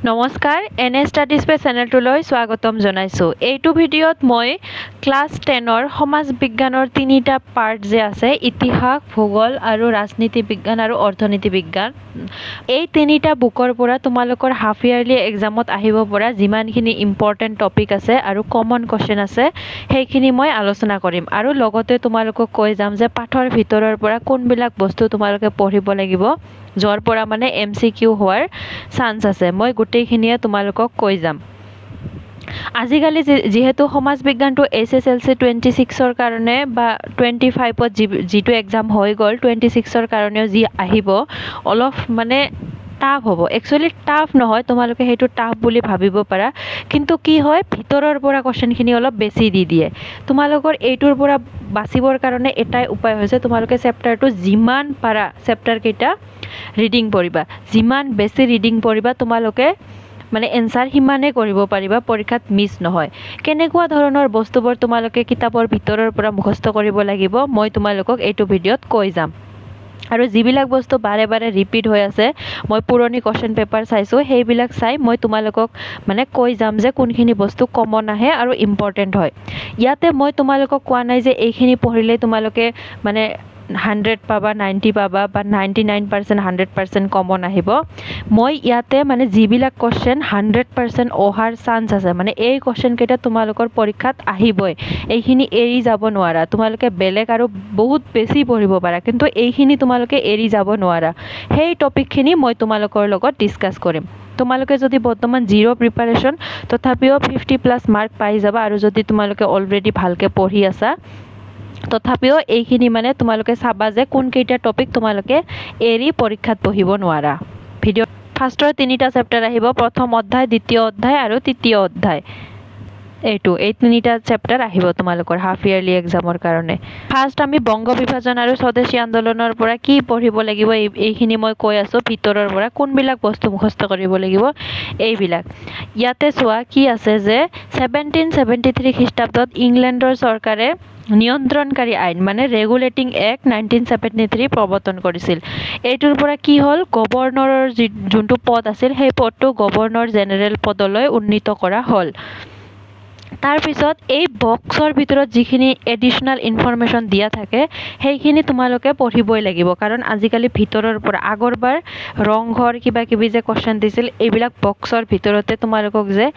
নমস্কাৰ N A studies pay চেনেলটোলৈ স্বাগতম জনাইছো। এইটো ভিডিঅ'ত মই ক্লাছ 10ৰ সমাজ বিজ্ঞানৰ তিনিটা পাৰ্ট যে আছে ইতিহাস, ভূগোল আৰু ৰাজনীতি বিজ্ঞান আৰু অৰ্থনীতি বিজ্ঞান, এই তিনিটা বুকৰ পৰা তোমালোকৰ হাফ ইয়াৰলি এক্সামত আহিব পৰা যিমানখিনি ইম্পৰ্টেণ্ট টপিক আছে আৰু কমন কোৱেশ্চন আছে সেইখিনি মই আলোচনা কৰিম আৰু লগতে তোমালোকক কৈ যাম যে পাঠৰ ভিতৰৰ পৰা কোনবিলাক বস্তু তোমালোকে পঢ়িব লাগিব যৰ পৰা মানে এমচিকিউ হোৱাৰ চান্স আছে মই গোটেইখিনিয়ে তোমালোকক কৈ যাম। আজিকালি যেহেতু সমাজ বিজ্ঞানটো এছএছএলসি 26ৰ কাৰণে বা 25ত যিটো এক্সাম হৈ গ'ল 26ৰ কাৰণেও যি আহিব অলপ মানে টাফ হ'ব। একচুৱেলি টাফ নহয়, তোমালোকে সেইটো টাফ বুলি ভাবিব পাৰা, কিন্তু কি হয় ভিতৰৰ পৰা কোৱেশ্চনখিনি অলপ বেছি দি দিয়ে। তোমালোকৰ এইটোৰ পৰা বাচিবৰ কাৰণে এটাই উপায় হৈছে তোমালোকে চেপ্টাৰটো যিমান পাৰা চেপ্টাৰকেইটা ৰিডিং পঢ়িবা। যিমান বেছি ৰিডিং পঢ়িবা তোমালোকে মানে এনসাৰ সিমানে কৰিব পাৰিবা, পৰীক্ষাত মিছ নহয়। কেনেকুৱা ধৰণৰ বস্তুবোৰ তোমালোকে কিতাপৰ ভিতৰৰ পৰা মুখস্থ কৰিব লাগিব মই তোমালোকক এইটো ভিডিঅ'ত কৈ যাম। আৰু যিবিলাক বস্তু বাৰে বাৰে ৰিপিট হৈ আছে মই পুৰণি কোৱেশ্চন পেপাৰ চাইছোঁ, সেইবিলাক চাই মই তোমালোকক মানে কৈ যাম যে কোনখিনি বস্তু কমন আহে আৰু ইম্পৰ্টেণ্ট হয়। ইয়াতে মই তোমালোকক কোৱা নাই যে এইখিনি পঢ়িলে তোমালোকে মানে 100 পাবা, 90 পাবা বা 99% 100% কমন আহিব। মই ইয়াতে মানে যিবিলাক কোৱেশ্চন 100% অহাৰ চান্স আছে, মানে এই কোৱেশ্চন কেইটা তোমালোকৰ পৰীক্ষাত আহিবই, এইখিনি এৰি যাব নোৱাৰা। তোমালোকে বেলেগ আৰু বহুত বেছি পঢ়িব পাৰা, কিন্তু এইখিনি তোমালোকে এৰি যাব নোৱাৰা। সেই টপিকখিনি মই তোমালোকৰ লগত ডিছকাছ কৰিম। তোমালোকে যদি বৰ্তমান জিৰ' প্ৰিপাৰেশ্যন তথাপিও 50+ মাৰ্ক পাই যাবা, আৰু যদি তোমালোকে অলৰেডি ভালকৈ পঢ়ি আছা তথাপিও এইখিনি মানে তোমালোকে চাবা যে কোনকেইটা টপিক তোমালোকে এৰি পৰীক্ষাত পঢ়িব নোৱাৰা। ভিডিঅ' ফাৰ্ষ্টৰ তিনিটা চেপ্টাৰ আহিব, প্ৰথম অধ্যায়, দ্বিতীয় অধ্যায় আৰু তৃতীয় অধ্যায়। এই তিনিটা চেপ্টাৰ আহিব তোমালোকৰ হাফ ইয়াৰলি এক্সামৰ কাৰণে। ফাৰ্ষ্ট আমি বংগ বিভাজন আৰু স্বদেশী আন্দোলনৰ পৰা কি পঢ়িব লাগিব এইখিনি মই কৈ আছোঁ। ভিতৰৰ পৰা কোনবিলাক বস্তু মুখস্থ কৰিব লাগিব এইবিলাক। ইয়াতে চোৱা কি আছে যে 1773 খ্ৰীষ্টাব্দত ইংলেণ্ডৰ চৰকাৰে নিয়ন্ত্ৰণকাৰী আইন মানে ৰেগুলেটিং এক্ট 1973 প্ৰৱৰ্তন কৰিছিল। এইটোৰ পৰা কি হ'ল, গভৰ্ণৰৰ যোনটো পদ আছিল সেই পদটো গভৰ্ণৰ জেনেৰেল পদলৈ উন্নীত কৰা হ'ল। তাৰপিছত এই বক্সৰ ভিতৰত যিখিনি এডিশ্যনেল ইনফৰমেশ্যন দিয়া থাকে সেইখিনি তোমালোকে পঢ়িবই লাগিব, কাৰণ আজিকালি ভিতৰৰ পৰা আগৰবাৰ ৰংঘৰ কিবা কিবি যে কোৱেশ্চন দিছিল এইবিলাক বক্সৰ ভিতৰতে তোমালোকক যে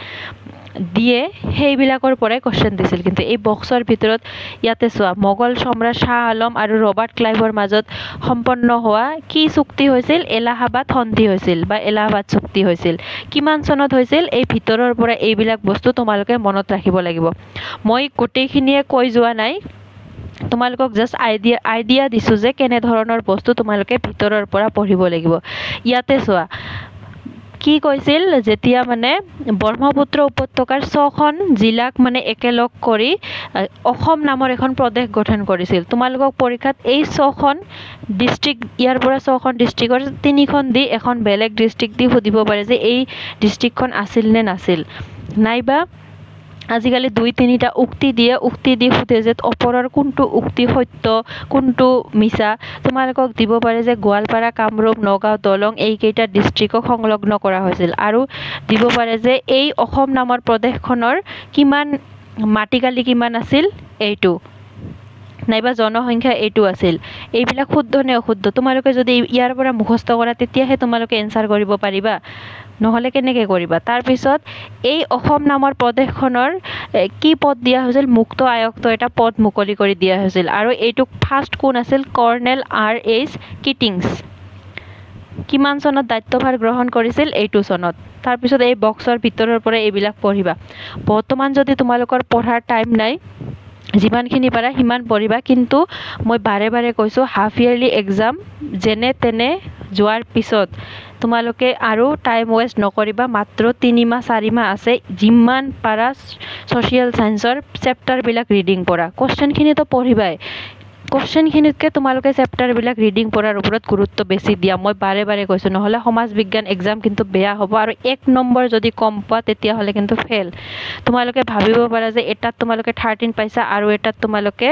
দিয়ে সেইবিলাকৰ পৰাই কোৱেশ্চন দিছিল। কিন্তু এই বক্সৰ ভিতৰত ইয়াতে চোৱা, মোগল সম্ৰাট শ্বাহ আলম আৰু ৰবাৰ্ট ক্লাইভৰ মাজত সম্পন্ন হোৱা কি চুক্তি হৈছিল, এলাহাবাদ সন্ধি হৈছিল বা এলাহাবাদ চুক্তি হৈছিল, কিমান চনত হৈছিল, এই ভিতৰৰ পৰা এইবিলাক বস্তু তোমালোকে মনত ৰাখিব লাগিব। মই গোটেইখিনিয়ে কৈ যোৱা নাই, তোমালোকক জাষ্ট আইডিয়া দিছোঁ যে কেনেধৰণৰ বস্তু তোমালোকে ভিতৰৰ পৰা পঢ়িব লাগিব। ইয়াতে চোৱা কি কৈছিল, যেতিয়া মানে ব্ৰহ্মপুত্ৰ উপত্যকাৰ 6খন জিলাক মানে একেলগ কৰি অসম নামৰ এখন প্ৰদেশ গঠন কৰিছিল। তোমালোকক পৰীক্ষাত এই 6খন ডিষ্ট্ৰিক্ট, ইয়াৰ পৰা 6খন ডিষ্ট্ৰিক্টৰ 3খন দি এখন বেলেগ ডিষ্ট্ৰিক্ট দি সুধিব পাৰে যে এই ডিষ্ট্ৰিক্টখন আছিল নে নাছিল, নাইবা আজিকালি 2-3টা উক্তি দিয়ে, উক্তি দি সোধে যে ওপৰৰ কোনটো উক্তি সত্য কোনটো মিছা। তোমালোকক দিব পাৰে যে গোৱালপাৰা, কামৰূপ, নগাঁও, দৰং এইকেইটা ডিষ্ট্ৰিক্টক সংলগ্ন কৰা হৈছিল, আৰু দিব পাৰে যে এই অসম নামৰ প্ৰদেশখনৰ কিমান মাটিকালি কিমান আছিল এইটো, নাইবা জনসংখ্যা এইটো আছিল। এইবিলাক শুদ্ধ নে অশুদ্ধ তোমালোকে যদি ইয়াৰ পৰা মুখস্থ কৰা তেতিয়াহে তোমালোকে এনসাৰ কৰিব পাৰিবা, নহ'লে কেনেকৈ কৰিবা। তাৰপিছত এই অসম নামৰ প্ৰদেশখনৰ কি পদ দিয়া হৈছিল, মুক্ত আয়ুক্ত এটা পদ মুকলি কৰি দিয়া হৈছিল, আৰু এইটো ফাৰ্ষ্ট কোন আছিল, কৰ্ণেল R.H. কিটিংছ। কিমান চনত দায়িত্বভাৰ গ্ৰহণ কৰিছিল, এইটো চনত। তাৰপিছত এই বক্সৰ ভিতৰৰ পৰা এইবিলাক পঢ়িবা। বৰ্তমান যদি তোমালোকৰ পঢ়াৰ টাইম নাই, যিমানখিনি পাৰা সিমান পঢ়িবা, কিন্তু মই বাৰে বাৰে কৈছোঁ হাফ ইয়াৰলি এক্সাম যেনে তেনে যোৱাৰ পিছত তোমালোকে আৰু টাইম ৱেষ্ট নকৰিবা। মাত্ৰ 3-4 মাহ আছে, যিমান পাৰা ছ'চিয়েল ছায়েন্সৰ চেপ্টাৰবিলাক ৰিডিং পঢ়া। কোৱেশ্চনখিনিতো পঢ়িবাই, কোৱেশ্চনখিনিতকৈ তোমালোকে চেপ্টাৰবিলাক ৰিডিং পঢ়াৰ ওপৰত গুৰুত্ব বেছি দিয়া। মই বাৰে বাৰে কৈছোঁ, নহ'লে সমাজ বিজ্ঞান এক্সাম কিন্তু বেয়া হ'ব, আৰু 1 নম্বৰ যদি কম পোৱা তেতিয়াহ'লে কিন্তু ফেইল। তোমালোকে ভাবিব পাৰা যে এটাত তোমালোকে 13 পাইছা আৰু এটাত তোমালোকে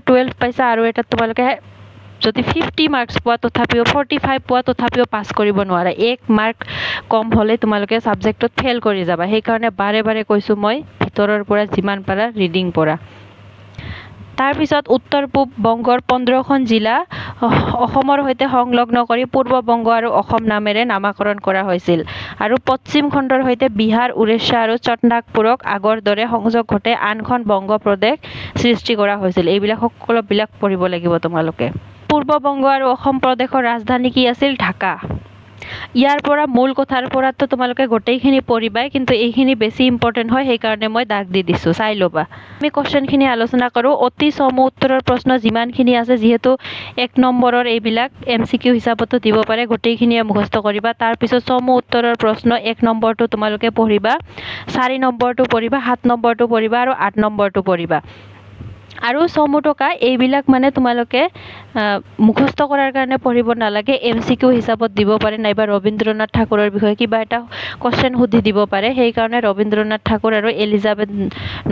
12 পাইছা আৰু এটাত তোমালোকে যদি 50 মাৰ্কছ পোৱা তথাপিও 45 পোৱা তথাপিও পাছ কৰিব নোৱাৰা 1 মাৰ্ক কম হ'লে তোমালোকে সাবজেক্টত ফেল কৰি যাবা সেইকাৰণে বাৰে বাৰে কৈছো মই ভিতৰৰ পৰা যিমান পাৰা ৰিডিং পঢ়া তাৰ পিছত উত্তৰ পূব বংগৰ 15খন জিলা অসমৰ সৈতে সংলগ্ন কৰি পূৰ্ব বংগ আৰু অসম নামেৰে নামকৰণ কৰা হৈছিল আৰু পশ্চিম খণ্ডৰ সৈতে বিহাৰ উৰিষ্যা আৰু চট্টনাগপুৰক আগৰ দৰে সংযোগ ঘটাই আনখন বংগ প্ৰদেশ সৃষ্টি কৰা হৈছিল এইবিলাক সকলোবিলাক পঢ়িব লাগিব তোমালোকে পূৰ্ব বংগ আৰু অসম প্ৰদেশৰ ৰাজধানী কি আছিল ঢাকা ইয়াৰ পৰা মূল কথাৰ পৰাটো তোমালোকে গোটেইখিনি পঢ়িবাই কিন্তু এইখিনি বেছি ইম্পৰ্টেন্ট হয় সেইকাৰণে মই দাগ দি দিছো চাই লবা আমি কোশ্চেনখিনি আলোচনা কৰো অতি সম উত্তৰৰ প্ৰশ্ন যিমানখিনি আছে যেহেতু 1 নম্বৰৰ এইবিলাক এমসিকিউ হিচাপতো দিব পাৰে গোটেইখিনি মুখস্থ কৰিবা তাৰ পিছত সম উত্তৰৰ প্ৰশ্ন 1 নম্বৰটো তোমালোকে পঢ়িবা 4 নম্বৰটো পঢ়িবা 7 নম্বৰটো পঢ়িবা আৰু 8 নম্বৰটো পঢ়িবা আৰু সমুটকা এইবিলাক মানে তোমালোকে মুখস্থ কৰাৰ কাৰণে পঢ়িব নালাগে এমসিকিউ হিচাপত দিব পাৰে নাইবা ৰবীন্দ্ৰনাথ ঠাকুৰৰ বিষয়ে কিবা এটা কোশ্চেন সুধি দিব পাৰে সেই কাৰণে ৰবীন্দ্ৰনাথ ঠাকুৰ আৰু এলিজাবেথ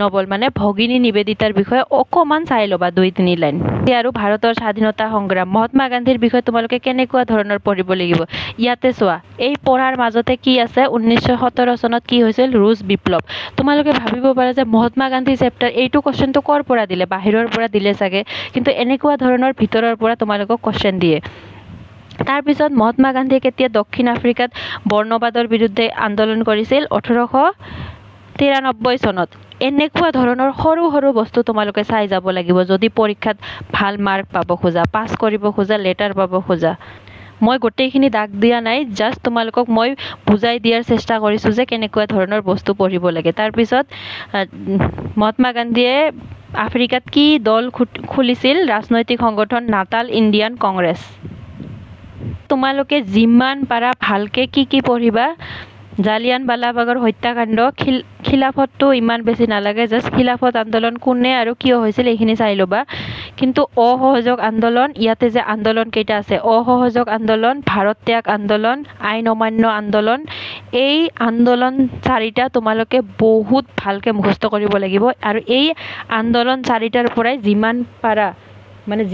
নবল মানে ভগিনী নিবেদিতাৰ বিষয়ে অকমান চাই লবা 2-3 লাইন আৰু ভাৰতৰ স্বাধীনতা সংগ্ৰাম মহাত্মা গান্ধীৰ বিষয়ে তোমালোকে কেনেকুৱা ধৰণৰ পঢ়িব লাগিব ইয়াতে চোৱা এই পঢ়াৰ মাজতে কি আছে 1917 চনত কি হৈছিল ৰুছ বিপ্লৱ তোমালোকে ভাবিব পাৰা যে মহাত্মা গান্ধী চেপ্টাৰ এইটো কোশ্চেনটো কৰ পৰা দিলে বাহিৰৰ পৰা দিলে চাগে কিন্তু এনেকুৱা ধৰণৰ ভিতৰৰ পৰা তোমালোকক কোশ্চেন দিয়ে তাৰ পিছত মহাত্মা গান্ধী কেতিয়া দক্ষিণ আফ্ৰিকাত বৰ্ণবাদৰ বিৰুদ্ধে আন্দোলন কৰিছিল 1893 চনত এনেকুৱা ধৰণৰ সৰু সৰু বস্তু তোমালোকে চাই যাব লাগিব যদি পৰীক্ষাত ভাল মাৰ্ক পাব খোজা পাস কৰিব খোজা লেটাৰ পাব খোজা মই গোটেইখিনি দাগ দিয়া নাই জাস্ট তোমালোকক মই বুজাই দিয়াৰ চেষ্টা কৰিছো যে কেনেকুৱা ধৰণৰ বস্তু পঢ়িব লাগে তাৰ পিছত মহাত্মা গান্ধীয়ে আফ্ৰিকাত কি দল খুলিছিল ৰাজনৈতিক সংগঠন নাটাল ইণ্ডিয়ান কংগ্ৰেছ তোমালোকে যিমান পাৰা ভালকে কি পঢ়িবা জালিয়ানৱালাবাগৰ হত্যাকাণ্ড খিলাফতটো ইমান বেছি নালাগে জাস্ট খিলাফত আন্দোলন কোনে আৰু কিয় হৈছিল এইখিনি চাই লবা কিন্তু অসহযোগ আন্দোলন ইয়াতে যে আন্দোলন কেইটা আছে অসহযোগ আন্দোলন ভাৰত ত্যাগ আন্দোলন আইন অমান্য আন্দোলন এই আন্দোলন চাৰিটা তোমালোকে বহুত ভালকে মুখস্থ কৰিব লাগিব আৰু এই আন্দোলন চাৰিটাৰ পৰাই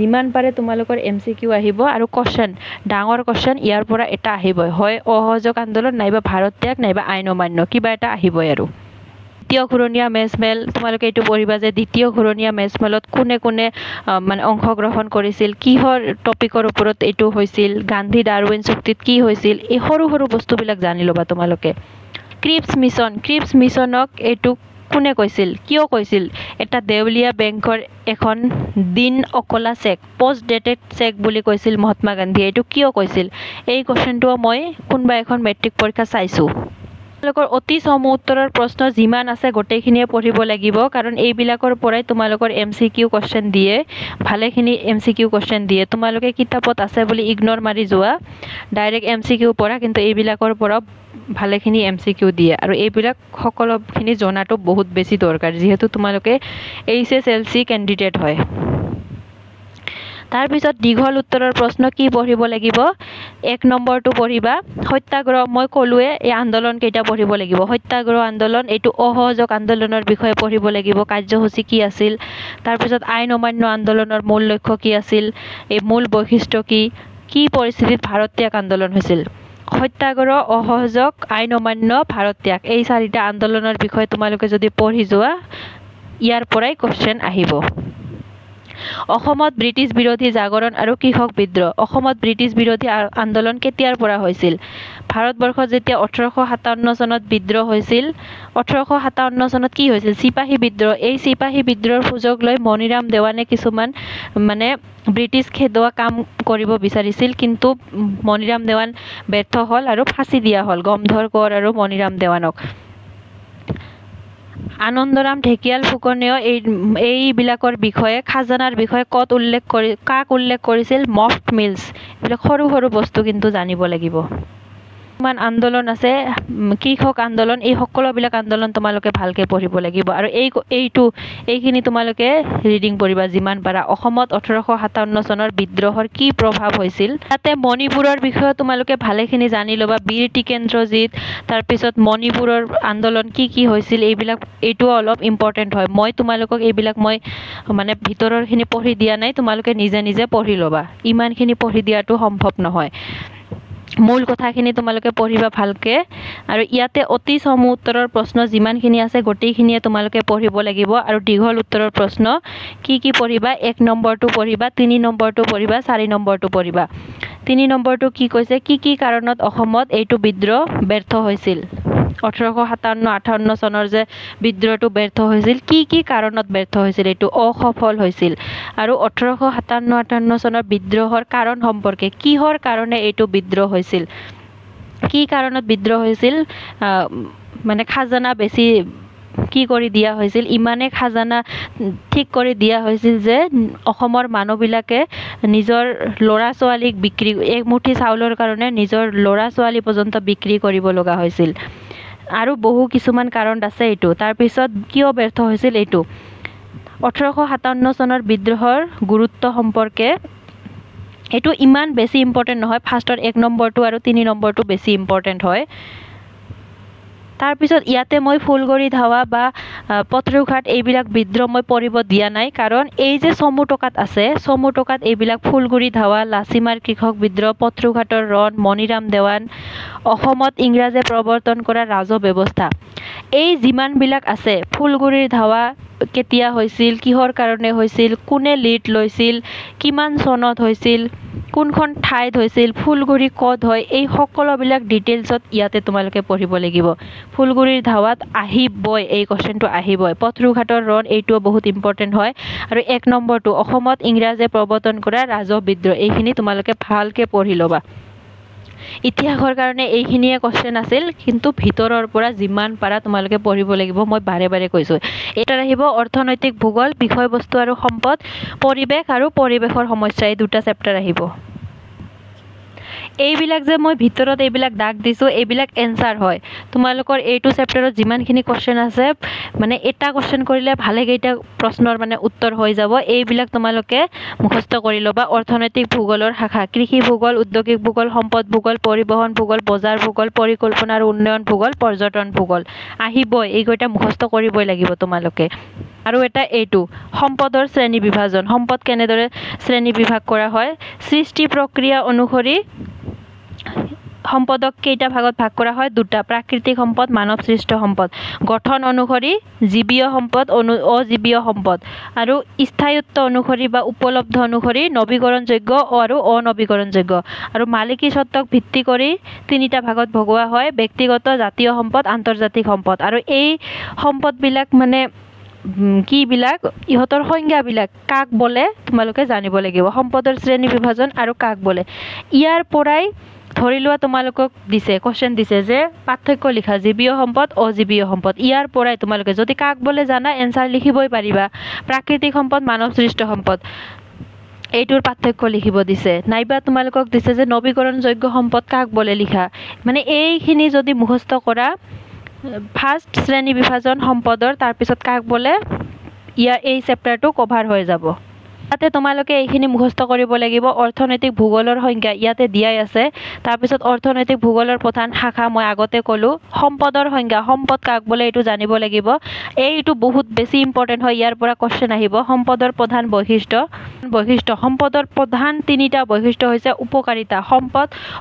যিমান পাৰে তোমালোকৰ এমসিকিউ আহিব আৰু কোশ্চেন ডাঙৰ কোশ্চেন ইয়াৰ পৰা এটা আহিবই হয় অসহযোগ আন্দোলন নাইবা ভাৰত ত্যাগ নাইবা আইন অমান্য কিবা এটা আহিবই আৰু দ্বিতীয় ঘূৰণীয়া মেজমেল তোমালোকে এইটো পঢ়িবা যে দ্বিতীয় ঘূৰণীয়া মেজমেলত কোনে মানে অংশগ্ৰহণ কৰিছিল কিহৰ টপিকৰ ওপৰত এইটো হৈছিল গান্ধী ডাৰউইন চুক্তিত কি হৈছিল এই সৰু সৰু বস্তুবিলাক জানি ল'বা তোমালোকে ক্ৰিপছ মিছনক এইটো কোনে কৈছিল কিয় কৈছিল এটা দেউলিয়া বেংকৰ এখন দিন অকলা চেক পোষ্ট ডেটেড চেক বুলি কৈছিল মহাত্মা গান্ধী এইটো কিয় কৈছিল এই কোশ্চেনটো মই কোনবা এখন মেট্ৰিক পৰীক্ষা চাইছো তোমালোকৰ অতি সম উত্তৰৰ প্ৰশ্ন যিমান আছে গোটেইখিনিয়ে পঢ়িব লাগিব কাৰণ এইবিলাকৰ পৰাই তোমালোকৰ এমসিকিউ কোশ্চেন দিয়ে ভালেখিনি এমসিকিউ কোশ্চেন দিয়ে তোমালোকে কিতাপত আছে বুলি ইগনৰ মাৰি যোৱা ডাইৰেক্ট এমসিকিউ পঢ়া কিন্তু এইবিলাকৰ পৰা ভালেখিনি এমসিকিউ দিয়ে আৰু এইবিলাক সকলোখিনি জনাটো বহুত বেছি দৰকাৰ যেহেতু তোমালোকে এইচএসএলসি ক্যান্ডিডেট হয় তাৰ পিছত দীঘল উত্তৰৰ প্ৰশ্ন কি পঢ়িব লাগিব 1 নম্বৰটো পঢ়িবা সত্যাগ্ৰহ মই কলোৱে এই আন্দোলন কেইটা পঢ়িব লাগিব সত্যাগ্ৰহ আন্দোলন এইটো অসহযোগ আন্দোলনৰ বিষয়ে পঢ়িব লাগিব কাৰ্যসূচী কি আছিল তাৰ পিছত আইন অমান্য আন্দোলনৰ মূল লক্ষ্য কি আছিল এই মূল বৈশিষ্ট্য কি পৰিস্থিতিত ভাৰত ত্যাগ আন্দোলন হৈছিল সত্যাগ্ৰহ অসহযোগ আইন অমান্য ভাৰত ত্যাগ এই চাৰিটা আন্দোলনৰ বিষয়ে তোমালোকে যদি পঢ়ি যোৱা ইয়াৰ পৰাই কোশ্চেন আহিব অসমত ব্ৰিটিছ বিৰোধী জাগৰণ আৰু কৃষক বিদ্ৰোহ অসমত ব্ৰিটিছ বিৰোধী আন্দোলন কেতিয়াৰ পৰা হৈছিল ভাৰতবৰ্ষত যেতিয়া 1857 চনত বিদ্ৰোহ হৈছিল 1857 চনত কি হৈছিল সিপাহী বিদ্ৰোহ এই সিপাহী বিদ্ৰোহৰ সুযোগ লৈ মণিৰাম দেৱানে কিছুমান মানে ব্ৰিটিছ খেদোৱা কাম কৰিব বিচাৰিছিল কিন্তু মণিৰাম দেৱান ব্যৰ্থ হল আৰু ফাঁসি দিয়া হল গমধৰ কোঁৱৰ আৰু মণিৰাম দেৱানক আনন্দৰাম ঢেকিয়াল ফুকনেও এইবিলাকৰ বিষয়ে খাজানাৰ বিষয়ে কাক উল্লেখ কৰিছিল মফট মিলছ এইবিলাক সৰু সৰু বস্তু কিন্তু জানিব লাগিব কিমান আন্দোলন আছে, কৃষক আন্দোলন, এই সকলোবিলাক আন্দোলন তোমালোকে ভালকৈ পঢ়িব লাগিব। আৰু এইখিনি তোমালোকে ৰিডিং পঢ়িবা যিমান পাৰা। অসমত 1857 চনৰ বিদ্ৰোহৰ কি প্ৰভাৱ হৈছিল, তাতে মণিপুৰৰ বিষয়ে তোমালোকে ভালেখিনি জানি ল'বা। বীৰ টিকেন্দ্ৰজিত, তাৰপিছত মণিপুৰৰ আন্দোলন কি হৈছিল, এইটোও অলপ ইম্পৰ্টেণ্ট হয়। তোমালোকক এইবিলাক মানে ভিতৰৰখিনি পঢ়ি দিয়া নাই, তোমালোকে নিজে নিজে পঢ়ি ল'বা। ইমানখিনি পঢ়ি দিয়াটো সম্ভৱ নহয়। মূল কথাখিনি তোমালোকে পঢ়িবা ভালকে। আৰু ইয়াতে অতি চমু উত্তৰৰ প্ৰশ্ন যিমানখিনি আছে গোটেইখিনিয়ে তোমালোকে পঢ়িব লাগিব। আৰু দীঘল উত্তৰৰ প্ৰশ্ন কি পঢ়িবা, 1 নম্বৰটো পঢ়িবা, 3 নম্বৰটো পঢ়িবা, 4 নম্বৰটো পঢ়িবা। 3 নম্বৰটো কি কৈছে, কি কাৰণত অসমত এইটো বিদ্ৰোহ ব্যৰ্থ হৈছিল। 1857-58 চনৰ যে বিদ্ৰোহটো ব্যৰ্থ হৈছিল, কি কাৰণত ব্যৰ্থ হৈছিল, এইটো অসফল হৈছিল। আৰু 1857-58 চনৰ বিদ্ৰোহৰ কাৰণ সম্পৰ্কে, কিহৰ কাৰণে এইটো বিদ্ৰোহ হৈছিল, কি কাৰণত বিদ্ৰোহ হৈছিল, মানে খাজানা বেছি কি কৰি দিয়া হৈছিল, ইমানে খাজানা ঠিক কৰি দিয়া হৈছিল যে অসমৰ মানুহবিলাকে নিজৰ ল'ৰা ছোৱালীক একমুঠি চাউলৰ কাৰণে নিজৰ ল'ৰা ছোৱালী পৰ্যন্ত বিক্ৰী কৰিব লগা হৈছিল। আৰু কিছুমান কাৰণ আছে এইটো। তাৰপিছত কিয় ব্যৰ্থ হৈছিল এইটো। 1857 চনৰ বিদ্ৰোহৰ গুৰুত্ব সম্পৰ্কে, এইটো ইমান বেছি ইম্পৰ্টেণ্ট নহয়। ফাৰ্ষ্টৰ 1 নম্বৰটো আৰু 3 নম্বৰটো বেছি ইম্পৰ্টেণ্ট হয়। তাৰপিছত ইয়াতে মই ফুলগুৰি ধাৱা বা পত্ৰুঘাট এইবিলাক বিদ্ৰোহ মই পঢ়িব দিয়া নাই, কাৰণ এই যে চমু টকাত আছে, চমু টকাত এইবিলাক ফুলগুৰি ধাৱা, লাচিমাৰ কৃষক বিদ্ৰোহ, পত্ৰুঘাটৰ ৰণ, মণিৰাম দেৱান, অসমত ইংৰাজে প্ৰৱৰ্তন কৰা ৰাজহ ব্যৱস্থা, এই যিমানবিলাক আছে, ফুলগুৰিৰ ধাৱা কেতিয়া হৈছিল, কিহৰ কাৰণে হৈছিল, কোনে লিড লৈছিল, কিমান চনত হৈছিল, কোনখন ঠাইত হৈছিল, ফুলগুৰি ক'ত হয়, এই সকলোবিলাক ডিটেইলছত ইয়াতে তোমালোকে পঢ়িব লাগিব। ফুলগুৰিৰ ধাৱাত আহিবই, এই কোৱেশ্চনটো আহিবই। পত্ৰুঘাটৰ ৰণ, এইটোও বহুত ইম্পৰ্টেণ্ট হয়। আৰু 1 নম্বৰটো অসমত ইংৰাজে প্ৰৱৰ্তন কৰা ৰাজহ বিদ্ৰোহ, এইখিনি তোমালোকে ভালকৈ পঢ়ি ল'বা। ইতিহাসৰ কাৰণে এইখিনিয়ে কোৱেশ্চন আছিল, কিন্তু ভিতৰৰ পৰা যিমান পাৰা তোমালোকে পঢ়িব লাগিব। মই বাৰে কৈছোঁ। এটাত আহিব অৰ্থনৈতিক ভূগোল, বিষয়বস্তু আৰু সম্পদ, পৰিৱেশ আৰু পৰিৱেশৰ সমস্যা, এই 2টা চেপ্টাৰ আহিব। এইবিলাক যে মই ভিতৰত এইবিলাক দাগ দিছোঁ, এইবিলাক এনচাৰ হয়। তোমালোকৰ এইটো চেপ্টাৰত যিমানখিনি কোৱেশ্চন আছে, মানে এটা কোৱেশ্চন কৰিলে ভালেকেইটা প্ৰশ্নৰ মানে উত্তৰ হৈ যাব। এইবিলাক তোমালোকে মুখস্থ কৰি ল'বা। অৰ্থনৈতিক ভূগোলৰ শাখা, কৃষি ভূগোল, উদ্যোগিক ভূগোল, সম্পদ ভূগোল, পৰিবহণ ভূগোল, বজাৰ ভূগোল, পৰিকল্পনা আৰু উন্নয়ন ভূগোল, পৰ্যটন ভূগোল আহিবই। এইকেইটা মুখস্থ কৰিবই লাগিব তোমালোকে। আৰু এইটো সম্পদৰ শ্ৰেণী বিভাজন, সম্পদ কেনেদৰে শ্ৰেণী বিভাগ কৰা হয়। সৃষ্টি প্ৰক্ৰিয়া অনুসৰি সম্পদক কেইটা ভাগত ভাগ কৰা হয়, 2টা, প্ৰাকৃতিক সম্পদ, মানৱ সৃষ্ট সম্পদ। গঠন অনুসৰি জীৱীয় সম্পদ, অজীৱীয় সম্পদ। আৰু স্থায়িত্ব অনুসৰি বা উপলব্ধ অনুসৰি নৱীকৰণযোগ্য আৰু অনৱীকৰণযোগ্য। আৰু মালিকী স্বত্বক ভিত্তি কৰি 3টা ভাগত ভগোৱা হয়, ব্যক্তিগত, জাতীয় সম্পদ, আন্তৰ্জাতিক সম্পদ। আৰু এই সম্পদবিলাক মানে ইহঁতৰ সংজ্ঞাবিলাক কাক বোলে তোমালোকে জানিব লাগিব। সম্পদৰ শ্ৰেণী বিভাজন আৰু কাক বোলে। ইয়াৰ পৰাই ধৰি লোৱা তোমালোকক কোৱেশ্চন দিছে যে পাৰ্থক্য লিখা, জীৱীয় সম্পদ, অজীৱীয় সম্পদ। ইয়াৰ পৰাই তোমালোকে যদি কাক বোলে জানা, এনচাৰ লিখিবই পাৰিবা। প্ৰাকৃতিক সম্পদ, মানৱ সৃষ্ট সম্পদ, এইটোৰ পাৰ্থক্য লিখিব দিছে। নাইবা তোমালোকক দিছে যে নৱীকৰণযোগ্য সম্পদ কাক বোলে লিখা। মানে এইখিনি যদি মুখস্থ কৰা, ফাৰ্ষ্ট শ্ৰেণী বিভাজন সম্পদৰ, তাৰপিছত কাক বোলে, এই চেপ্টাৰটো কভাৰ হৈ যাব। তাতে তোমালোকে এইখিনি মুখস্থ কৰিব লাগিব। অৰ্থনৈতিক ভূগোলৰ সংজ্ঞা ইয়াতে দিয়াই আছে। তাৰপিছত অৰ্থনৈতিক ভূগোলৰ প্ৰধান শাখা মই আগতে ক'লোঁ। সম্পদৰ সংজ্ঞা, সম্পদ কাক বোলে এইটো জানিব লাগিব। এইটো বহুত বেছি ইম্পৰ্টেণ্ট হয়, ইয়াৰ পৰা কোৱেশ্চন আহিব। সম্পদৰ প্ৰধান বৈশিষ্ট্য, সম্পদৰ প্ৰধান 3টা বৈশিষ্ট্য হৈছে উপকাৰিতা।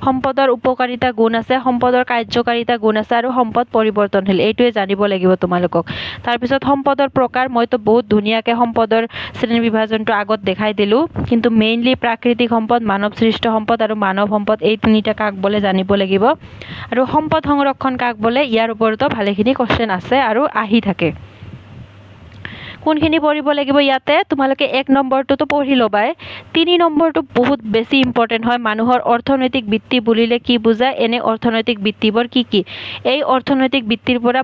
সম্পদৰ উপকাৰিতা গুণ আছে, সম্পদৰ কাৰ্যকাৰিতা গুণ আছে, আৰু সম্পদ পৰিৱৰ্তনশীল। এইটোৱে জানিব লাগিব তোমালোকক। তাৰপিছত সম্পদৰ প্ৰকাৰ, মইতো বহুত ধুনীয়াকৈ সম্পদৰ শ্ৰেণী বিভাজনটো আগত দেখাই দিলোঁ, কিন্তু মেইনলি প্ৰাকৃতিক সম্পদ, মানৱ সৃষ্ট সম্পদ আৰু মানৱ সম্পদ, এই 3টা কাক বোলে জানিব লাগিব। আৰু সম্পদ সংৰক্ষণ কাক বোলে, ইয়াৰ ওপৰতো ভালেখিনি কোৱেশ্চন আছে আৰু আহি থাকে। কোনখিনি পঢ়িব লাগিব ইয়াতে, তোমালোকে 1 নম্বৰটোতো পঢ়ি ল'বাই। 3 নম্বৰটো বহুত বেছি ইম্পৰ্টেণ্ট হয়। মানুহৰ অৰ্থনৈতিক বৃত্তি বুলিলে কি বুজায়, এনে অৰ্থনৈতিক বৃত্তিবোৰ কি। এই অৰ্থনৈতিক বৃত্তিৰ পৰা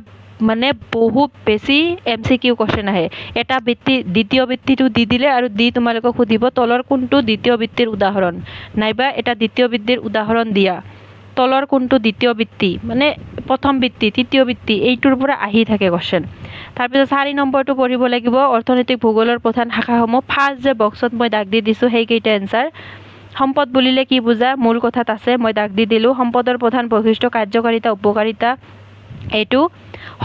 মানে বহুত বেছি MCQ কোৱেশ্চন আহে। এটা বৃত্তি, দ্বিতীয় বৃত্তিটো দি দিলে আৰু তোমালোকক সুধিব তলৰ কোনটো দ্বিতীয় বৃত্তিৰ উদাহৰণ, নাইবা এটা দ্বিতীয় বৃত্তিৰ উদাহৰণ দিয়া। তলৰ কোনটো দ্বিতীয় বৃত্তি মানে প্ৰথম বৃত্তি তৃতীয় বৃত্তি এইটোৰ পৰা আহি থাকে কোৱেশ্চন তাৰপিছত 4 নম্বৰটো পঢ়িব লাগিব অৰ্থনৈতিক ভূগোলৰ প্ৰধান শাখাসমূহ ফাৰ্ষ্ট যে বক্সত মই দাগ দি দিছোঁ সেইকেইটা এনসাৰ সম্পদ বুলিলে কি বুজা মূল কথাত আছে মই দাগ দি দিলোঁ সম্পদৰ প্ৰধান বৈশিষ্ট্য কাৰ্যকাৰিতা উপকাৰিতা এইটো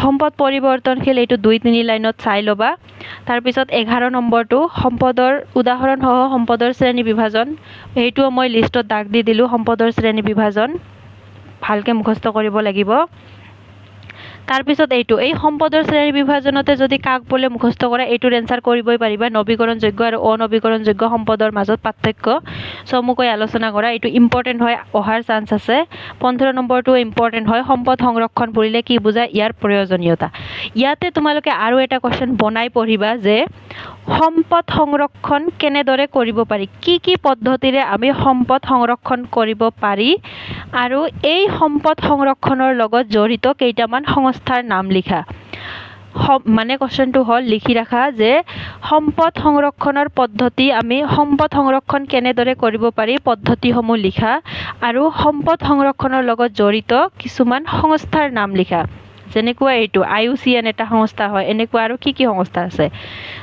সম্পদ পৰিৱৰ্তনশীল এইটো 2-3 লাইনত চাই ল'বা তাৰপিছত 11 নম্বৰটো সম্পদৰ উদাহৰণ সহ সম্পদৰ শ্ৰেণী বিভাজন এইটোও মই লিষ্টত দাগ দি দিলোঁ সম্পদৰ শ্ৰেণী বিভাজন ভালকে মুখস্থ কৰিব লাগিব তাৰপিছত এইটো এই সম্পদৰ শ্ৰেণী বিভাজনতে যদি কাক বলে মুখস্থ কৰা এইটোৰ এনসাৰ কৰিবই পাৰিবা নৱীকৰণযোগ্য আৰু অনৱীকৰণযোগ্য সম্পদৰ মাজত পাৰ্থক্য চমুকৈ আলোচনা কৰা এইটো ইম্পৰ্টেন্ট হয় অহাৰ চান্স আছে 15 নম্বৰটো ইম্পৰ্টেন্ট হয় সম্পদ সংৰক্ষণ বুলিলে কি বুজা ইয়াৰ প্ৰয়োজনীয়তা ইয়াতে তোমালোকে আৰু এটা কোৱেশ্চন বনাই পঢ়িবা যে সম্পদ সংৰক্ষণ কেনেদৰে কৰিব পাৰি কি পদ্ধতিৰে আমি সম্পদ সংৰক্ষণ কৰিব পাৰি আৰু এই সম্পদ সংৰক্ষণৰ লগত জড়িত কেইটামান সংস্থাৰ নাম লিখা মানে কোৱেশ্চনটো হল লিখি ৰাখা যে সম্পদ সংৰক্ষণৰ পদ্ধতি আমি সম্পদ সংৰক্ষণ কেনেদৰে কৰিব পাৰি পদ্ধতিসমূহ লিখা আৰু সম্পদ সংৰক্ষণৰ লগত জড়িত কিছুমান সংস্থাৰ নাম লিখা যেনেকুৱা এইটো IUCN এটা সংস্থা হয় এনেকুৱা আৰু কি সংস্থা আছে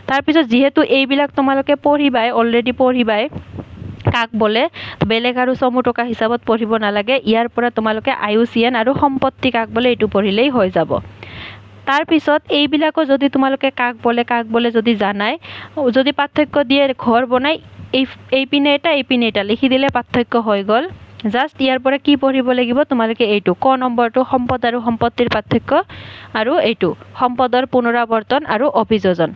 তাৰপিছত যেহেতু এইবিলাক তোমালোকে পঢ়িবাই অলৰেডি পঢ়িবাই কাক বলে বেলেগ আৰু চমু টকা হিচাপত পঢ়িব নালাগে ইয়াৰ পৰা তোমালোকে IUCN আৰু সম্পত্তি কাক বলে এইটো পঢ়িলেই হৈ যাব তাৰপিছত এইবিলাকো যদি তোমালোকে কাক বলে যদি জানাই যদি পাৰ্থক্য দিয়ে ঘৰ বনাই এই পিনে এটা লিখি দিলে পাৰ্থক্য হৈ গল জাস্ট ইয়াৰ পৰা কি পঢ়িব লাগিব তোমালোকে এইটো ক নম্বৰটো সম্পদ আৰু সম্পত্তিৰ পাৰ্থক্য আৰু এইটো সম্পদৰ পুনৰাৱৰ্তন আৰু অভিযোজন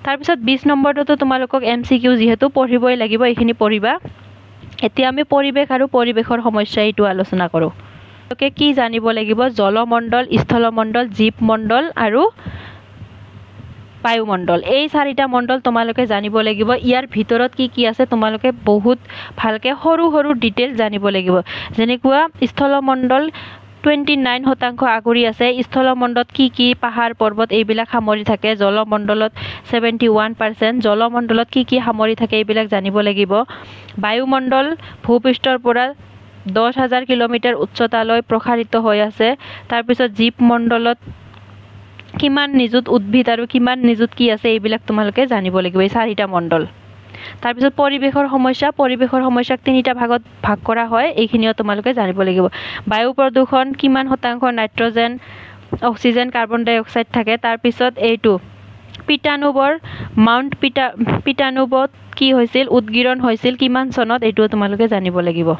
তাৰপিছত 20 নম্বৰটো তোমালোকক MCQ যেহেতু পঢ়িবই লাগিব এইখিনি পঢ়িবা এতিয়া আমি পৰিবেশ আৰু পৰিবেশৰ সমস্যা এইটো আলোচনা কৰো তোকে কি জানিব লাগিব জলমণ্ডল স্থলমণ্ডল জীৱমণ্ডল আৰু বায়ুমণ্ডল এই চাৰিটা মণ্ডল তোমালোকে জানিব লাগিব ইয়াৰ ভিতৰত কি আছে তোমালোকে বহুত ভালকে সৰু ডিটেইল জানিব লাগিব যেনেকুৱা স্থলমণ্ডল 29% আগুৰি আছে স্থলমণ্ডলত কি পাহাৰ পৰ্বত এইবিলাক সামৰি থাকে জলমণ্ডলত 71% জলমণ্ডলত কি সামৰি থাকে এইবিলাক জানিব লাগিব বায়ুমণ্ডল ভূপৃষ্ঠৰ পৰা 10,000 কিলোমিটাৰ উচ্চতালৈ প্ৰসাৰিত হৈ আছে তাৰপিছত জীৱমণ্ডলত কিমান নিযুত উদ্ভিদ আৰু কিমান নিযুত কি আছে এইবিলাক তোমালোকে জানিব লাগিব এই চাৰিটা মণ্ডল তাৰপিছত পৰিবেশৰ সমস্যাক তিনিটা ভাগত ভাগ কৰা হয় এইখিনিও তোমালোকে জানিব লাগিব বায়ু প্ৰদূষণ কিমান শতাংশ নাইট্ৰজেন অক্সিজেন কাৰ্বন ডাই অক্সাইড থাকে তাৰপিছত এইটো পিটানুবৰ মাউণ্ট পিটানুবত কি হৈছিল উদ্গীৰণ হৈছিল কিমান চনত এইটো তোমালোকে জানিব লাগিব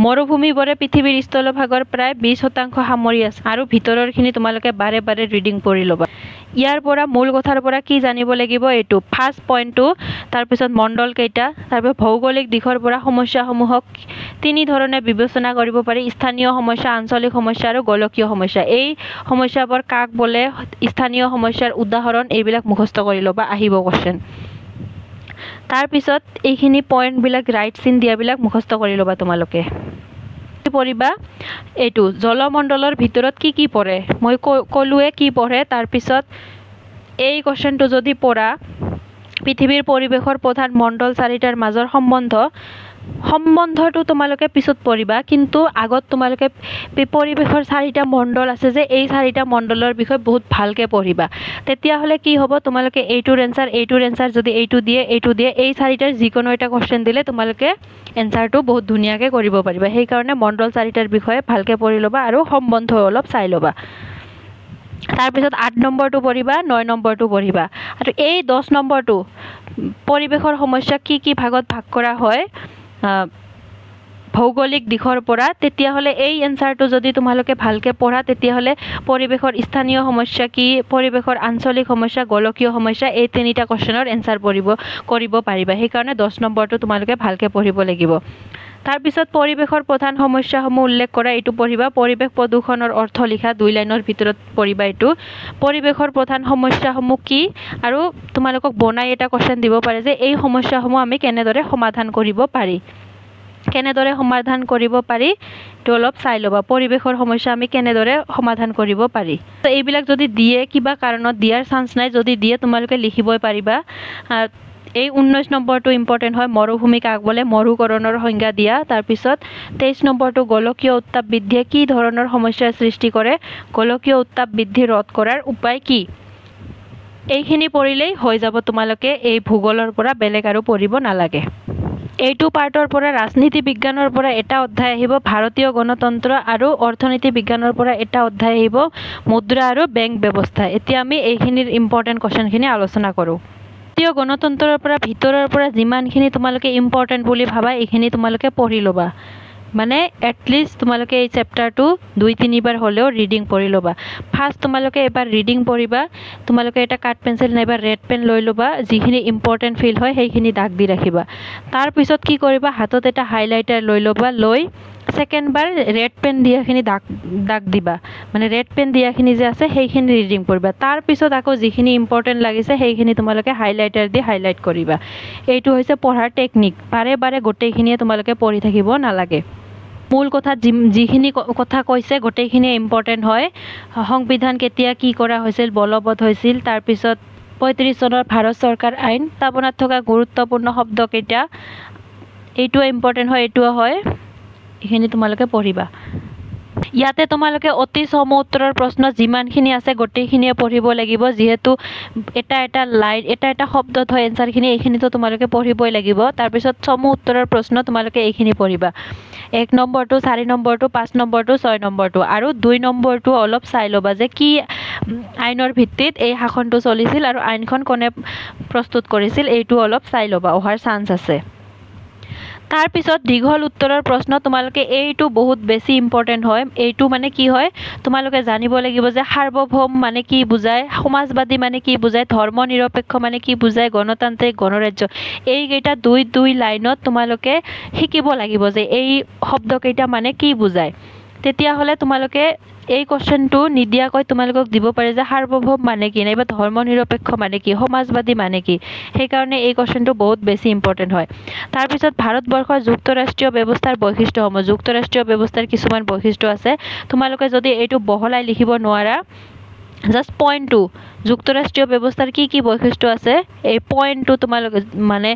মৰুভূমিবোৰে পৃথিৱীৰ স্থলভাগৰ প্ৰায় 20% সামৰি আছে আৰু ভিতৰৰখিনি তোমালোকে বাৰে ৰিডিং কৰি ল'বা ইয়াৰ পৰা মূল কথাৰ পৰা কি জানিব লাগিব এইটো ফাৰ্স্ট পইণ্টটো তাৰপিছত মণ্ডল কেইটা তাৰপিছত ভৌগোলিক দিশৰ পৰা সমস্যাসমূহক তিনি ধৰণে বিবেচনা কৰিব পাৰি স্থানীয় সমস্যা আঞ্চলিক সমস্যা আৰু গোলকীয় সমস্যা এই সমস্যাবোৰ কাক বলে স্থানীয় সমস্যাৰ উদাহৰণ এইবিলাক মুখস্থ কৰি ল'বা আহিব কোৱেশ্চন তাৰপিছত এইখিনি পইণ্ট বিলাক ৰাইট চিন দিয়াবিলাক মুখস্থ কৰি ল'বা তোমালোকে পঢ়িবা এইটো জলমণ্ডলৰ ভিতৰত কি পৰে মই কলুৱে কি পঢ়ে তাৰপিছত এই কোৱেশ্চনটো যদি পঢ়া পৃথিৱীৰ পৰিবেশৰ প্ৰধান মণ্ডল চাৰিটাৰ মাজৰ সম্বন্ধটো তোমালোকে পিছত পঢ়িবা কিন্তু আগত তোমালোকে পৰিবেশৰ চাৰিটা মণ্ডল আছে যে এই চাৰিটা মণ্ডলৰ বিষয়ে বহুত ভালকে পঢ়িবা তেতিয়া হলে কি হ'ব তোমালোকে এইটোৰ এনসাৰ যদি এইটো দিয়ে এই চাৰিটাৰ যিকোনো এটা কোৱেশ্চন দিলে তোমালোকে এনসাৰটো বহুত ধুনীয়াকে কৰিব পাৰিবা সেই কাৰণে মণ্ডল চাৰিটাৰ বিষয়ে ভালকে পঢ়ি ল'বা আৰু সম্বন্ধ অলপ চাই ল'বা তাৰপিছত 8 নম্বৰটো পঢ়িবা 9 নম্বৰটো পঢ়িবা আৰু এই 10 নম্বৰটো পৰিবেশৰ সমস্যা কি ভাগত ভাগ কৰা হয় ভৌগোলিক দিশৰ পৰা তেতিয়া হলে এই এনসাৰটো যদি তোমালোকে ভালকে পঢ়া তেতিয়া হলে পৰিবেশৰ স্থানীয় সমস্যা কি পৰিবেশৰ আঞ্চলিক সমস্যা গোলকীয় সমস্যা এই তিনিটা কোৱেশ্চনৰ এনসাৰ কৰিব পাৰিবা সেই কাৰণে 10 নম্বৰটো তোমালোকে ভালকে পঢ়িব লাগিব তাৰপিছত পৰিবেশৰ প্ৰধান সমস্যাসমূহ উল্লেখ কৰা এইটো পঢ়িবা পৰিবেশ প্ৰদূষণৰ অৰ্থ লিখা 2 লাইনৰ ভিতৰত পঢ়িবা এইটো পৰিবেশৰ প্ৰধান সমস্যাসমূহ কি আৰু তোমালোকক বনাই এটা কোৱেশ্চন দিব পাৰে যে এই সমস্যাসমূহ আমি কেনেদৰে সমাধান কৰিব পাৰি তো অলপ চাই ল'বা পৰিবেশৰ সমস্যা আমি কেনেদৰে সমাধান কৰিব পাৰি তো এইবিলাক যদি দিয়ে কিবা কাৰণত দিয়াৰ চান্স নাই যদি দিয়ে তোমালোকে লিখিবই পাৰিবা এই 19 নম্বৰটো ইম্পৰ্টেণ্ট হয় মৰুভূমি কাক বোলে মৰুকৰণৰ সংজ্ঞা দিয়া তাৰপিছত 23 নম্বৰটো গোলকীয় উত্তাপ বৃদ্ধিয়ে কি ধৰণৰ সমস্যাৰ সৃষ্টি কৰে গোলকীয় উত্তাপ বৃদ্ধি ৰোধ কৰাৰ উপায় কি এইখিনি পঢ়িলেই হৈ যাব তোমালোকে এই ভূগোলৰ পৰা বেলেগ আৰু পঢ়িব নালাগে এইটো পাৰ্টৰ পৰা ৰাজনীতি বিজ্ঞানৰ পৰা এটা অধ্যায় আহিব ভাৰতীয় গণতন্ত্ৰ আৰু অৰ্থনীতি বিজ্ঞানৰ পৰা এটা অধ্যায় আহিব মুদ্ৰা আৰু বেংক ব্যৱস্থা এতিয়া আমি এইখিনিৰ ইম্পৰ্টেণ্ট কোৱেশ্চনখিনি আলোচনা কৰোঁ ভাৰতীয় গণতন্ত্ৰৰ পৰা ভিতৰৰ পৰা যিমানখিনি তোমালোকে ইম্পৰ্টেণ্ট বুলি ভাবা এইখিনি তোমালোকে পঢ়ি ল'বা মানে এটলিষ্ট তোমালোকে এই চেপ্টাৰটো 2-3 বাৰ হ'লেও ৰিডিং পঢ়ি ল'বা ফাৰ্ষ্ট তোমালোকে এবাৰ ৰিডিং পঢ়িবা তোমালোকে এটা কাঠ পেঞ্চিল নাইবা ৰেড পেন লৈ ল'বা যিখিনি ইম্পৰ্টেণ্ট ফিল হয় সেইখিনি দাগ দি ৰাখিবা তাৰ পিছত কি কৰিবা হাতত এটা হাইলাইটাৰ লৈ ল'বা লৈ সেকেন্ড বাৰ ৰেড পেন দিয়াখিনি দাগ দিবা মানে ৰেড পেন দিয়াখিনি যে আছে সেইখিনি ৰিডিং কৰিবা তাৰ পিছত আকৌ যিখিনি ইম্পৰ্টেণ্ট লাগিছে সেইখিনি তোমালোকে হাইলাইটাৰ দি হাইলাইট কৰিবা এইটো হৈছে পঢ়াৰ টেকনিক বাৰে বাৰে গোটেইখিনিয়ে তোমালোকে পঢ়ি থাকিব নালাগে মূল কথা যিখিনি কথা কৈছে গোটেইখিনি ইম্পৰ্টেণ্ট হয় সংবিধান কেতিয়া কি কৰা হৈছিল বলবৎ হৈছিল তাৰ পিছত 35 চনৰ ভাৰত চৰকাৰ আইন স্থাপনাত থকা গুৰুত্বপূৰ্ণ শব্দ কেইটা এইটো ইম্পৰ্টেণ্ট হয় এইটো হয় এইখিনি তোমালোকে পঢ়িবা ইয়াতে তোমালোকে অতি সম উত্তৰৰ প্ৰশ্ন যিমানখিনি আছে গোটেইখিনিয়ে পঢ়িব লাগিব যেহেতু এটা লাইন এটা শব্দত হয় এনসাৰখিনি এইখিনিতো তোমালোকে পঢ়িবই লাগিব তাৰ পিছত সম উত্তৰৰ প্ৰশ্ন তোমালোকে এইখিনি পঢ়িবা 1 নম্বৰটো 4 নম্বৰটো 5 নম্বৰটো 6 নম্বৰটো আৰু 2 নম্বৰটো অলপ চাই ল'বা যে কি আইনৰ ভিত্তিত এই শাসনটো চলিছিল আৰু আইনখন কোনে প্ৰস্তুত কৰিছিল এইটো অলপ চাই ল'বা অহাৰ চান্স আছে তাৰ পিছত দীঘল উত্তৰৰ প্ৰশ্ন তোমালোকে এইটো বহুত বেছি ইম্পৰ্টেণ্ট হয় এইটো মানে কি হয় তোমালোকে জানিব লাগিব যে সাৰ্বভৌম মানে কি বুজায় সমাজবাদী মানে কি বুজায় ধৰ্মনিৰপেক্ষ মানে কি বুজায় গণতান্ত্ৰিক গণৰাজ্য এইকেইটা দুই লাইনত তোমালোকে শিকিব লাগিব যে এই শব্দকেইটা মানে কি বুজায় তেতিয়াহ'লে তোমালোকে এই কোৱেশ্চনটো নিদিয়াকৈ তোমালোকক দিব পাৰে যে সাৰ্বভৌম মানে কি নাইবা ধৰ্মনিৰপেক্ষ মানে কি সমাজবাদী মানে কি সেইকাৰণে এই কোৱেশ্চনটো বহুত বেছি ইম্পৰ্টেণ্ট হয় তাৰপিছত ভাৰতবৰ্ষৰ যুক্তৰাষ্ট্ৰীয় ব্যৱস্থাৰ বৈশিষ্ট্যসমূহ যুক্তৰাষ্ট্ৰীয় ব্যৱস্থাৰ কিছুমান বৈশিষ্ট্য আছে তোমালোকে যদি এইটো বহলাই লিখিব নোৱাৰা জাষ্ট পইণ্টটো যুক্তৰাষ্ট্ৰীয় ব্যৱস্থাৰ কি বৈশিষ্ট্য আছে এই পইণ্টটো তোমালোকে মানে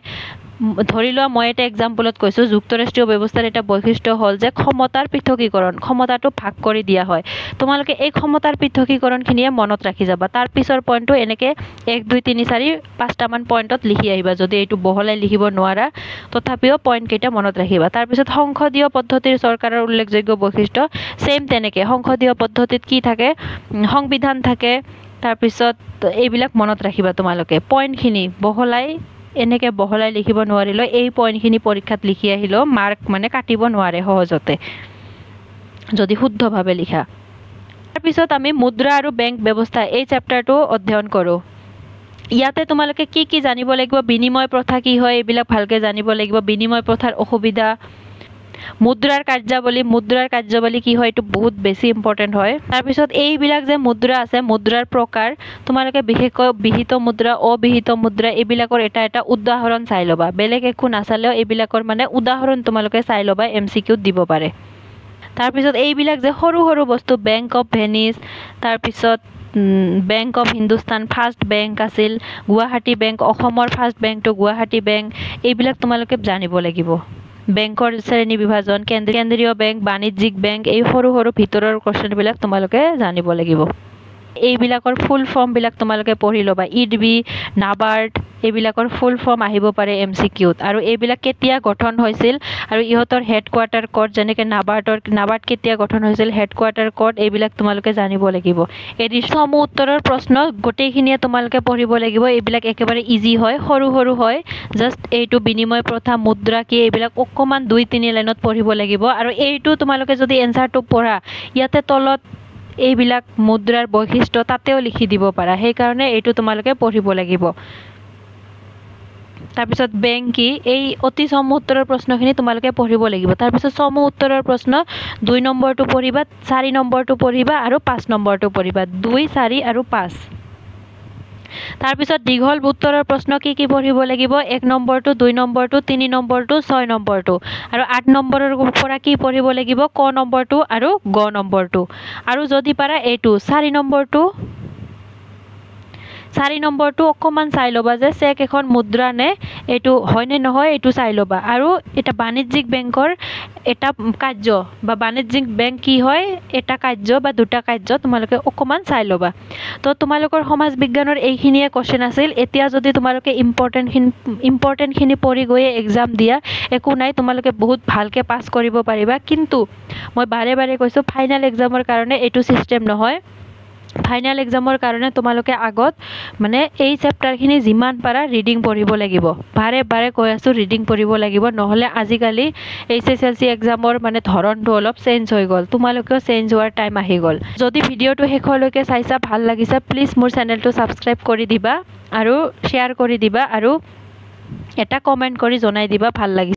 ধৰি লোৱা মই এটা এক্সাম্পলত কৈছোঁ যুক্তৰাষ্ট্ৰীয় ব্যৱস্থাৰ এটা বৈশিষ্ট্য হ'ল যে ক্ষমতাৰ পৃথকীকৰণ ক্ষমতাটো ভাগ কৰি দিয়া হয় তোমালোকে এই ক্ষমতাৰ পৃথকীকৰণখিনিয়ে মনত ৰাখি যাবা তাৰ পিছৰ পইণ্টটো এনেকৈ 1 2 3 4 5টামান পইণ্টত লিখি আহিবা যদি এইটো বহলাই লিখিব নোৱাৰা তথাপিও পইণ্টকেইটা মনত ৰাখিবা তাৰপিছত সংসদীয় পদ্ধতিৰ চৰকাৰৰ উল্লেখযোগ্য বৈশিষ্ট্য ছেম তেনেকৈ সংসদীয় পদ্ধতিত কি থাকে সংবিধান থাকে তাৰপিছত এইবিলাক মনত ৰাখিবা তোমালোকে পইণ্টখিনি এনেকৈ বহলাই লিখিব নোৱাৰিলেও এই পইণ্টখিনি পৰীক্ষাত লিখি আহিলেও মাৰ্ক মানে কাটিব নোৱাৰে সহজতে যদি শুদ্ধভাৱে লিখা তাৰপিছত আমি মুদ্ৰা আৰু বেংক ব্যৱস্থা এই চেপ্টাৰটো অধ্যয়ন কৰোঁ ইয়াতে তোমালোকে কি জানিব লাগিব বিনিময় প্ৰথা কি হয় এইবিলাক ভালকৈ জানিব লাগিব বিনিময় প্ৰথাৰ অসুবিধা মুদ্ৰাৰ কাৰ্যাৱলী কি হয় এইটো বহুত বেছি ইম্পৰ্টেণ্ট হয় তাৰপিছত এইবিলাক যে মুদ্ৰা আছে মুদ্ৰাৰ প্ৰকাৰ তোমালোকে বিশেষকৈ বিহিত মুদ্ৰা অবিহিত মুদ্ৰা এইবিলাকৰ এটা উদাহৰণ চাই ল'বা বেলেগ একো নাচালেও এইবিলাকৰ মানে উদাহৰণ তোমালোকে চাই ল'বা MCQত দিব পাৰে তাৰপিছত এইবিলাক যে সৰু বস্তু বেংক অফ ভেনিছ তাৰপিছত bank of Hindustan first bank আছিল গুৱাহাটী বেংক অসমৰ ফাৰ্ষ্ট বেংকটো গুৱাহাটী বেংক এইবিলাক তোমালোকে জানিব লাগিব বেংকৰ শ্ৰেণী বিভাজন কেন্দ্ৰীয় বেংক বাণিজ্যিক বেংক এই সৰু ভিতৰৰ কোৱেশ্চনবিলাক তোমালোকে জানিব লাগিব এইবিলাকৰ ফুল ফৰ্মবিলাক তোমালোকে পঢ়ি ল'বা ইডবি নাবাৰ্ড এইবিলাকৰ ফুল ফৰ্ম আহিব পাৰে MCQত আৰু এইবিলাক কেতিয়া গঠন হৈছিল আৰু ইহঁতৰ হেডকোৱাৰ্টাৰ ক'ত যেনেকৈ নাবাৰ্ড কেতিয়া গঠন হৈছিল হেডকোৱাৰ্টাৰ ক'ত এইবিলাক তোমালোকে জানিব লাগিব এই সম উত্তৰৰ প্ৰশ্ন গোটেইখিনিয়ে তোমালোকে পঢ়িব লাগিব এইবিলাক একেবাৰে ইজি হয় সৰু হয় জাষ্ট এইটো বিনিময় প্ৰথা মুদ্ৰা কি এইবিলাক অকণমান 2-3 লাইনত পঢ়িব লাগিব আৰু এইটো তোমালোকে যদি এনচাৰটো পঢ়া ইয়াতে তলত এইবিলাক মুদ্ৰাৰ বৈশিষ্ট্য তাতেও লিখি দিব পাৰা সেইকাৰণে এইটো তোমালোকে পঢ়িব লাগিব তাৰপিছত বেংক কি এই অতি সম উত্তৰৰ প্ৰশ্নখিনি তোমালোকে পঢ়িব লাগিব তাৰপিছত সম উত্তৰৰ প্ৰশ্ন 2 নম্বৰটো পঢ়িবা 4 নম্বৰটো পঢ়িবা আৰু 5 নম্বৰটো পঢ়িবা 2 4 আৰু 5 তাৰপিছত দীঘল উত্তৰৰ প্ৰশ্ন কি পঢ়িব লাগিব 1 নম্বৰটো 2 নম্বৰটো 3 নম্বৰটো 6 নম্বৰটো আৰু 8 নম্বৰৰ পৰা কি পঢ়িব লাগিব ক নম্বৰটো আৰু গ নম্বৰটো আৰু যদি পাৰা এইটো 4 নম্বৰটো 4 নম্বৰটো অকমান চাই ল'বা যে চেক এখন মুদ্ৰা নে এইটো হয় নে নহয় এইটো চাই ল'বা আৰু এটা বাণিজ্যিক বেংকৰ এটা কাৰ্য বা বাণিজ্যিক বেংক কি হয় এটা কাৰ্য বা দুটা কাৰ্য তোমালোকে অকমান চাই ল'বা তো তোমালোকৰ সমাজ বিজ্ঞানৰ এইখিনিয়ে কোশ্চেন আছিল এতিয়া যদি তোমালোকে ইম্পৰ্টেন্ট খিনি পঢ়ি গৈ এক্সাম দিয়া একো নাই তোমালোকে বহুত ভালকে পাস কৰিব পাৰিবা কিন্তু মই বাৰে বাৰে কৈছো ফাইনাল এক্সামৰ কাৰণে এইটো সিস্টেম নহয় ফাইনাল এক্সামৰ কাৰণে তোমালোকে আগত মানে এই চেপ্টাৰখিনি যিমান পাৰা ৰিডিং পঢ়িব লাগিব বাৰে বাৰে কৈ আছো ৰিডিং পঢ়িব লাগিব নহলে আজিকালি এইচএসএলসি এক্সামৰ মানে ধৰণটো অলপ চেঞ্জ হৈ গ'ল তোমালোকেও চেঞ্জ হোৱাৰ টাইম আহি গ'ল যদি ভিডিঅটো শেষলৈকে চাইছা ভাল লাগিছে প্লিজ মোৰ চেনেলটো সাবস্ক্ৰাইব কৰি দিবা আৰু শ্বেয়াৰ কৰি দিবা আৰু এটা কমেন্ট কৰি জনাই দিবা ভাল লাগিছে